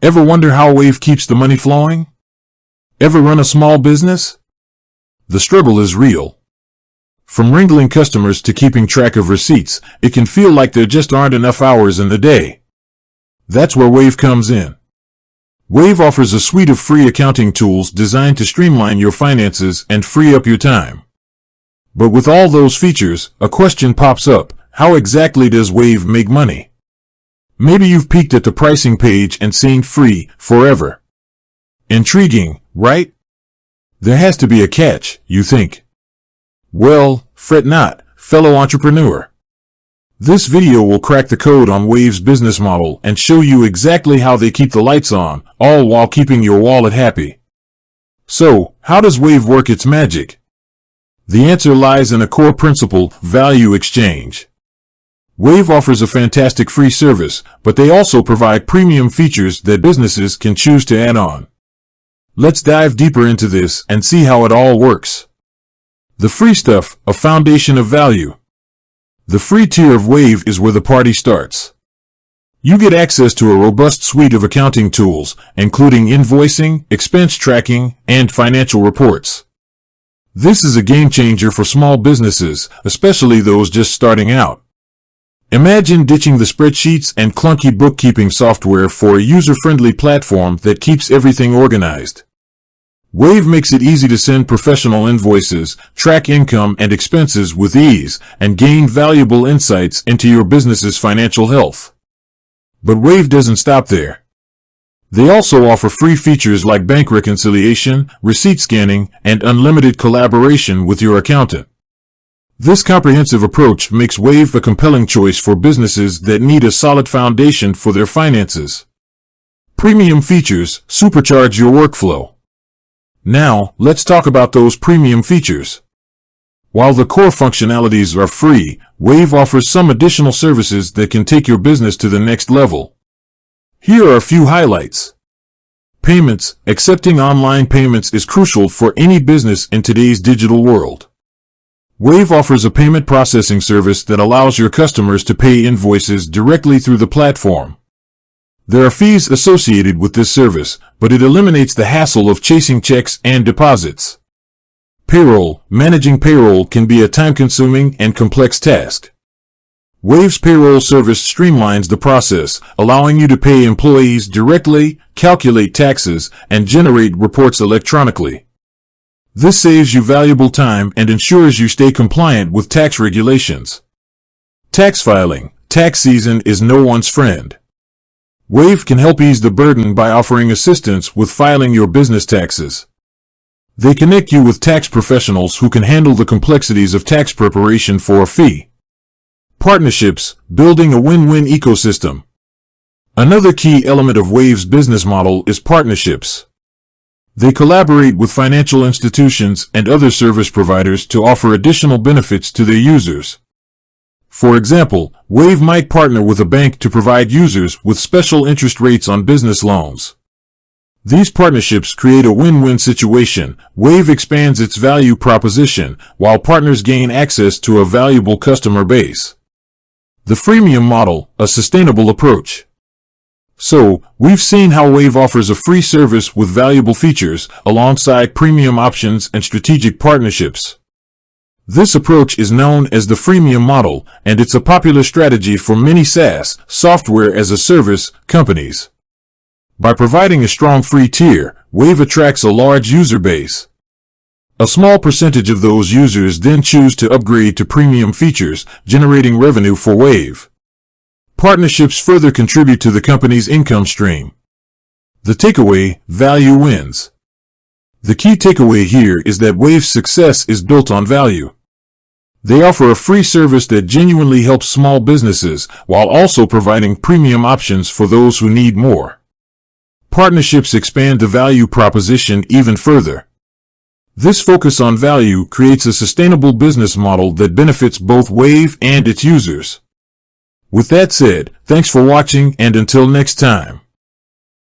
Ever wonder how Wave keeps the money flowing? Ever run a small business? The struggle is real. From wrangling customers to keeping track of receipts, it can feel like there just aren't enough hours in the day. That's where Wave comes in. Wave offers a suite of free accounting tools designed to streamline your finances and free up your time. But with all those features, a question pops up: how exactly does Wave make money? Maybe you've peeked at the pricing page and seen free forever. Intriguing, right? There has to be a catch, you think. Well, fret not, fellow entrepreneur. This video will crack the code on Wave's business model and show you exactly how they keep the lights on, all while keeping your wallet happy. So, how does Wave work its magic? The answer lies in a core principle: value exchange. Wave offers a fantastic free service, but they also provide premium features that businesses can choose to add on. Let's dive deeper into this and see how it all works. The free stuff, a foundation of value. The free tier of Wave is where the party starts. You get access to a robust suite of accounting tools, including invoicing, expense tracking, and financial reports. This is a game changer for small businesses, especially those just starting out. Imagine ditching the spreadsheets and clunky bookkeeping software for a user-friendly platform that keeps everything organized. Wave makes it easy to send professional invoices, track income and expenses with ease, and gain valuable insights into your business's financial health. But Wave doesn't stop there. They also offer free features like bank reconciliation, receipt scanning, and unlimited collaboration with your accountant. This comprehensive approach makes Wave a compelling choice for businesses that need a solid foundation for their finances. Premium features supercharge your workflow. Now, let's talk about those premium features. While the core functionalities are free, Wave offers some additional services that can take your business to the next level. Here are a few highlights. Payments. Accepting online payments is crucial for any business in today's digital world. Wave offers a payment processing service that allows your customers to pay invoices directly through the platform. There are fees associated with this service, but it eliminates the hassle of chasing checks and deposits. Payroll. Managing payroll can be a time-consuming and complex task. Wave's payroll service streamlines the process, allowing you to pay employees directly, calculate taxes, and generate reports electronically. This saves you valuable time and ensures you stay compliant with tax regulations. Tax filing. Tax season is no one's friend. Wave can help ease the burden by offering assistance with filing your business taxes. They connect you with tax professionals who can handle the complexities of tax preparation for a fee. Partnerships. Building a win-win ecosystem. Another key element of Wave's business model is partnerships. They collaborate with financial institutions and other service providers to offer additional benefits to their users. For example, Wave might partner with a bank to provide users with special interest rates on business loans. These partnerships create a win-win situation. Wave expands its value proposition, while partners gain access to a valuable customer base. The freemium model, a sustainable approach. So, we've seen how Wave offers a free service with valuable features, alongside premium options and strategic partnerships. This approach is known as the freemium model, and it's a popular strategy for many SaaS, software as a service, companies. By providing a strong free tier, Wave attracts a large user base. A small percentage of those users then choose to upgrade to premium features, generating revenue for Wave. Partnerships further contribute to the company's income stream. The takeaway: value wins. The key takeaway here is that Wave's success is built on value. They offer a free service that genuinely helps small businesses, while also providing premium options for those who need more. Partnerships expand the value proposition even further. This focus on value creates a sustainable business model that benefits both Wave and its users. With that said, thanks for watching, and until next time.